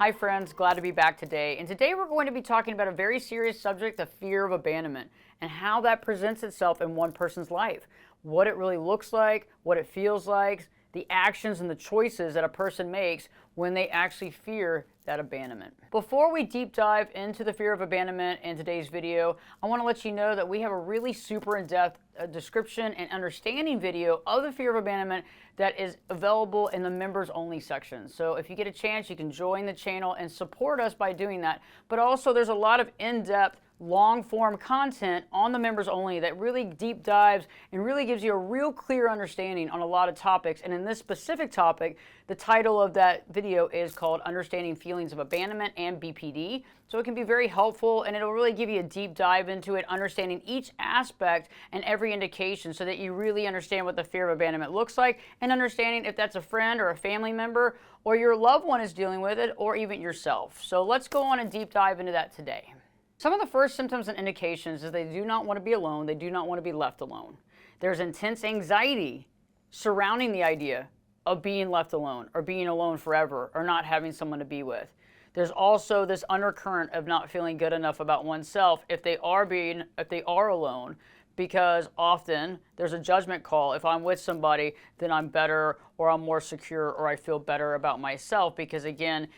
Hi friends, glad to be back today. And today we're going to be talking about a very serious subject, the fear of abandonment, and how that presents itself in one person's life. What it really looks like, what it feels like, the actions and the choices that a person makes when they actually fear that abandonment. Before we deep dive into the fear of abandonment in today's video, I want to let you know that we have a really super in-depth description and understanding video of the fear of abandonment that is available in the members only section. So if you get a chance, you can join the channel and support us by doing that. But also there's a lot of in-depth long form content on the members only that really deep dives and really gives you a real clear understanding on a lot of topics. And in this specific topic, the title of that video is called Understanding Feelings of Abandonment and BPD. So it can be very helpful and it'll really give you a deep dive into it, understanding each aspect and every indication so that you really understand what the fear of abandonment looks like and understanding if that's a friend or a family member or your loved one is dealing with it or even yourself. So let's go on and deep dive into that today. Some of the first symptoms and indications is they do not want to be alone. They do not want to be left alone. There's intense anxiety surrounding the idea of being left alone or being alone forever or not having someone to be with. There's also this undercurrent of not feeling good enough about oneself if they are alone, because often there's a judgment call. If I'm with somebody, then I'm better or I'm more secure or I feel better about myself, because again,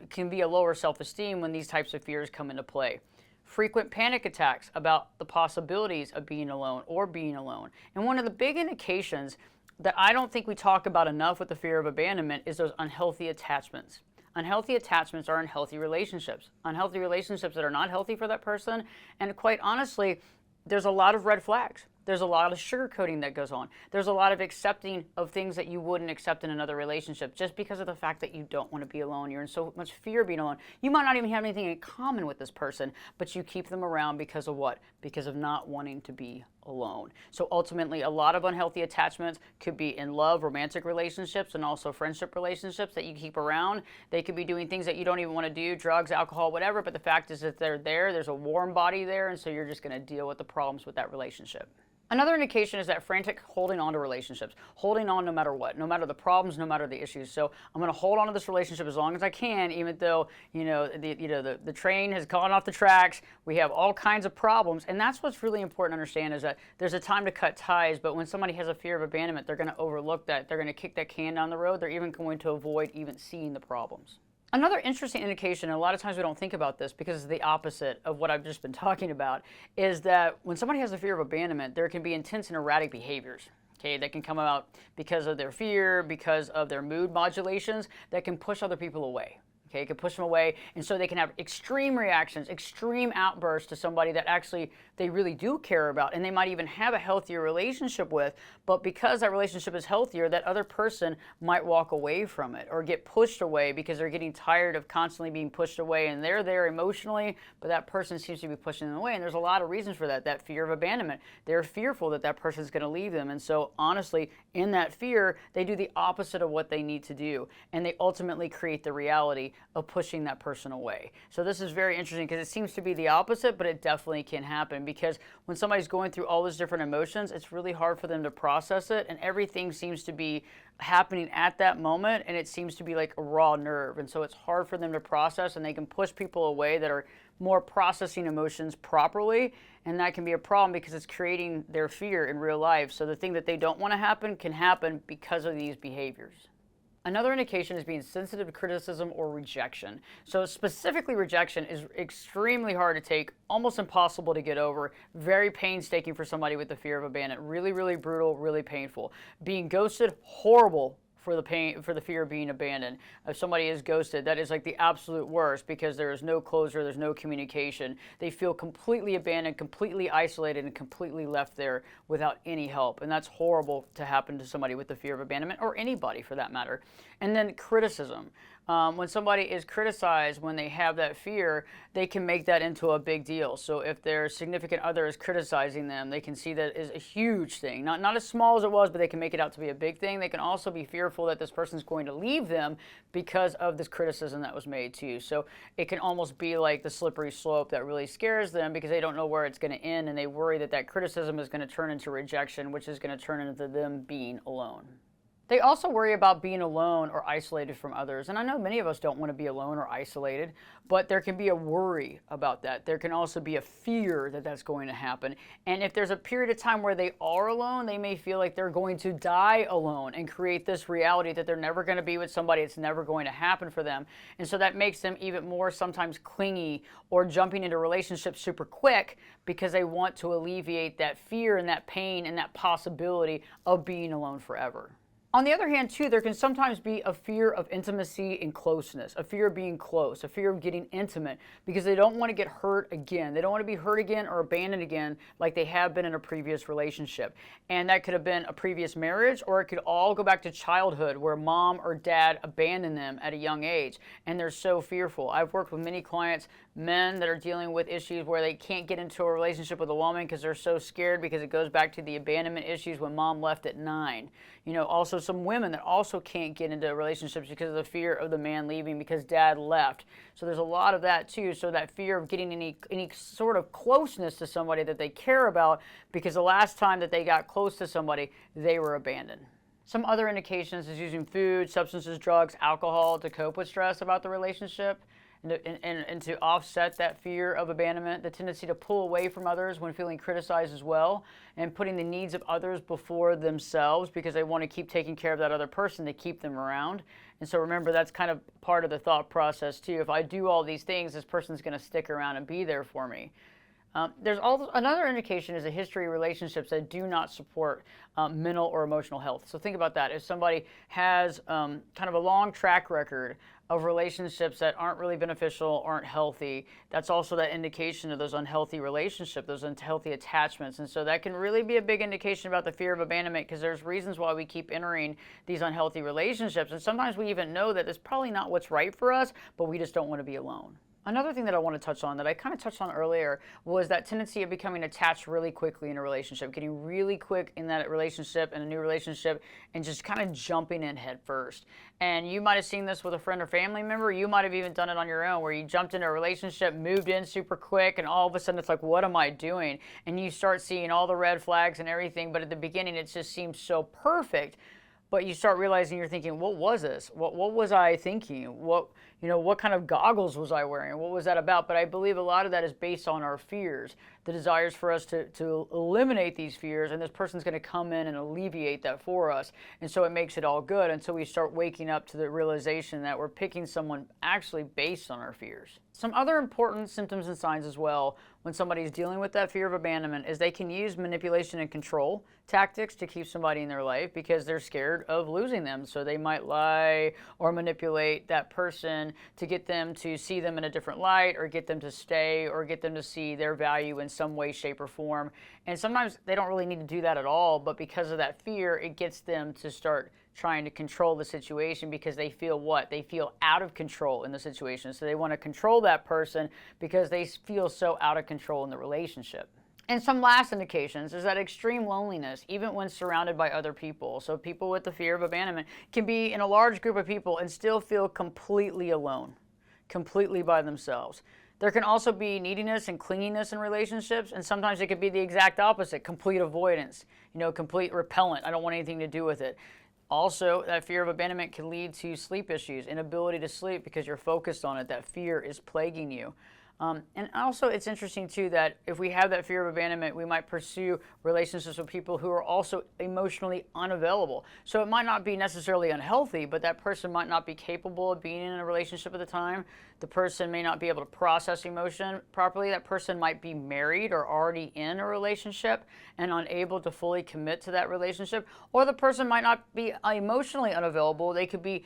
can be a lower self-esteem when these types of fears come into play. Frequent panic attacks about the possibilities of being alone or being alone. And one of the big indications that I don't think we talk about enough with the fear of abandonment is those unhealthy attachments. Unhealthy attachments are unhealthy relationships. Unhealthy relationships that are not healthy for that person. And quite honestly, there's a lot of red flags. There's a lot of sugarcoating that goes on. There's a lot of accepting of things that you wouldn't accept in another relationship just because of the fact that you don't want to be alone. You're in so much fear of being alone. You might not even have anything in common with this person, but you keep them around because of what? Because of not wanting to be alone. So ultimately, a lot of unhealthy attachments could be in love, romantic relationships, and also friendship relationships that you keep around. They could be doing things that you don't even want to do, drugs, alcohol, whatever, but the fact is that they're there, there's a warm body there, and so you're just going to deal with the problems with that relationship. Another indication is that frantic holding on to relationships, holding on no matter what, no matter the problems, no matter the issues. So I'm going to hold on to this relationship as long as I can, even though the train has gone off the tracks. We have all kinds of problems, and that's what's really important to understand, is that there's a time to cut ties. But when somebody has a fear of abandonment, they're going to overlook that. They're going to kick that can down the road. They're even going to avoid even seeing the problems. Another interesting indication, and a lot of times we don't think about this because it's the opposite of what I've just been talking about, is that when somebody has a fear of abandonment, there can be intense and erratic behaviors. Okay, that can come about because of their fear, because of their mood modulations that can push other people away. Okay, it can push them away, and so they can have extreme reactions, extreme outbursts to somebody that actually they really do care about, and they might even have a healthier relationship with, but because that relationship is healthier, that other person might walk away from it or get pushed away because they're getting tired of constantly being pushed away, and they're there emotionally, but that person seems to be pushing them away, and there's a lot of reasons for that. That fear of abandonment. They're fearful that that person's going to leave them, and so honestly, in that fear, they do the opposite of what they need to do, and they ultimately create the reality of pushing that person away. So this is very interesting because it seems to be the opposite, but it definitely can happen, because when somebody's going through all those different emotions, it's really hard for them to process it, and everything seems to be happening at that moment, and it seems to be like a raw nerve, and so it's hard for them to process, and they can push people away that are more processing emotions properly, and that can be a problem because it's creating their fear in real life. So the thing that they don't want to happen can happen because of these behaviors. Another indication is being sensitive to criticism or rejection. So specifically, rejection is extremely hard to take, almost impossible to get over, very painstaking for somebody with the fear of abandonment, really, really brutal, really painful. Being ghosted, horrible for the fear of being abandoned. If somebody is ghosted, that is like the absolute worst, because there is no closure, there's no communication. They feel completely abandoned, completely isolated, and completely left there without any help. And that's horrible to happen to somebody with the fear of abandonment, or anybody for that matter. And then criticism. When somebody is criticized, when they have that fear, they can make that into a big deal. So if their significant other is criticizing them, they can see that as a huge thing. Not as small as it was, but they can make it out to be a big thing. They can also be fearful that this person's going to leave them because of this criticism that was made too. So it can almost be like the slippery slope that really scares them, because they don't know where it's going to end, and they worry that that criticism is going to turn into rejection, which is going to turn into them being alone. They also worry about being alone or isolated from others. And I know many of us don't want to be alone or isolated, but there can be a worry about that. There can also be a fear that that's going to happen. And if there's a period of time where they are alone, they may feel like they're going to die alone and create this reality that they're never going to be with somebody. It's never going to happen for them. And so that makes them even more sometimes clingy or jumping into relationships super quick because they want to alleviate that fear and that pain and that possibility of being alone forever. On the other hand, too, there can sometimes be a fear of intimacy and closeness, a fear of being close, a fear of getting intimate, because they don't want to get hurt again. They don't want to be hurt again or abandoned again like they have been in a previous relationship. And that could have been a previous marriage, or it could all go back to childhood where mom or dad abandoned them at a young age, and they're so fearful. I've worked with many clients, men that are dealing with issues where they can't get into a relationship with a woman because they're so scared, because it goes back to the abandonment issues when mom left at 9. Also some women that also can't get into relationships because of the fear of the man leaving because dad left. So there's a lot of that too. So that fear of getting any sort of closeness to somebody that they care about because the last time that they got close to somebody, they were abandoned. Some other indications is using food, substances, drugs, alcohol to cope with stress about the relationship. And to offset that fear of abandonment, the tendency to pull away from others when feeling criticized as well, and putting the needs of others before themselves because they want to keep taking care of that other person to keep them around. And so remember, that's kind of part of the thought process too. If I do all these things, this person's going to stick around and be there for me. There's also another indication is a history of relationships that do not support mental or emotional health. So think about that. If somebody has kind of a long track record of relationships that aren't really beneficial, aren't healthy, that's also that indication of those unhealthy relationships, those unhealthy attachments. And so that can really be a big indication about the fear of abandonment, because there's reasons why we keep entering these unhealthy relationships. And sometimes we even know that it's probably not what's right for us, but we just don't want to be alone. Another thing that I want to touch on that I kind of touched on earlier was that tendency of becoming attached really quickly in a relationship, getting really quick in that relationship, in a new relationship, and just kind of jumping in head first. And you might have seen this with a friend or family member. You might have even done it on your own, where you jumped into a relationship, moved in super quick, and all of a sudden it's like, what am I doing? And you start seeing all the red flags and everything, but at the beginning it just seems so perfect. But you start realizing, you're thinking, what was this? What was I thinking? What kind of goggles was I wearing? What was that about? But I believe a lot of that is based on our fears, the desires for us to eliminate these fears, and this person's going to come in and alleviate that for us. And so it makes it all good until we start waking up to the realization that we're picking someone actually based on our fears. Some other important symptoms and signs as well when somebody's dealing with that fear of abandonment is they can use manipulation and control tactics to keep somebody in their life because they're scared of losing them. So they might lie or manipulate that person to get them to see them in a different light, or get them to stay, or get them to see their value in some way, shape, or form. And sometimes they don't really need to do that at all, but because of that fear, it gets them to start trying to control the situation because they feel what? They feel out of control in the situation. So they want to control that person because they feel so out of control in the relationship. And some last indications is that extreme loneliness, even when surrounded by other people. So people with the fear of abandonment can be in a large group of people and still feel completely alone, completely by themselves. There can also be neediness and clinginess in relationships, and sometimes it could be the exact opposite, complete avoidance, complete repellent. I don't want anything to do with it. Also, that fear of abandonment can lead to sleep issues, inability to sleep because you're focused on it. That fear is plaguing you. And also, it's interesting, too, that if we have that fear of abandonment, we might pursue relationships with people who are also emotionally unavailable. So it might not be necessarily unhealthy, but that person might not be capable of being in a relationship at the time. The person may not be able to process emotion properly. That person might be married or already in a relationship and unable to fully commit to that relationship. Or the person might not be emotionally unavailable. They could be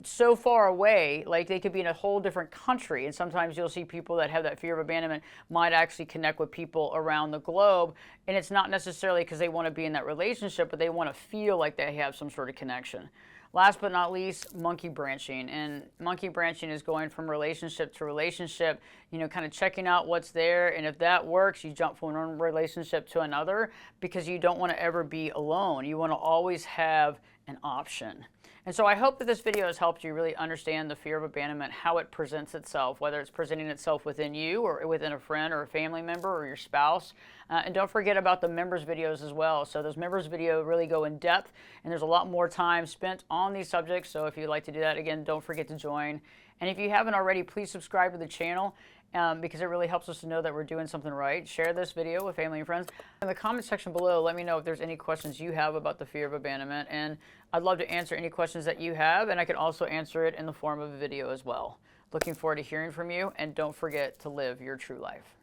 so far away, like they could be in a whole different country. And sometimes you'll see people that have that fear of abandonment might actually connect with people around the globe, and it's not necessarily because they want to be in that relationship, but they want to feel like they have some sort of connection. Last but not least, monkey branching. And monkey branching is going from relationship to relationship, kind of checking out what's there. And if that works, you jump from one relationship to another because you don't want to ever be alone. You want to always have an option. And so I hope that this video has helped you really understand the fear of abandonment, how it presents itself, whether it's presenting itself within you or within a friend or a family member or your spouse. And don't forget about the members videos as well. So those members video really go in depth, and there's a lot more time spent on these subjects. So if you'd like to do that, again, don't forget to join. And if you haven't already, please subscribe to the channel. Because it really helps us to know that we're doing something right. Share this video with family and friends. In the comment section below, let me know if there's any questions you have about the fear of abandonment, and I'd love to answer any questions that you have, and I can also answer it in the form of a video as well. Looking forward to hearing from you, and don't forget to live your true life.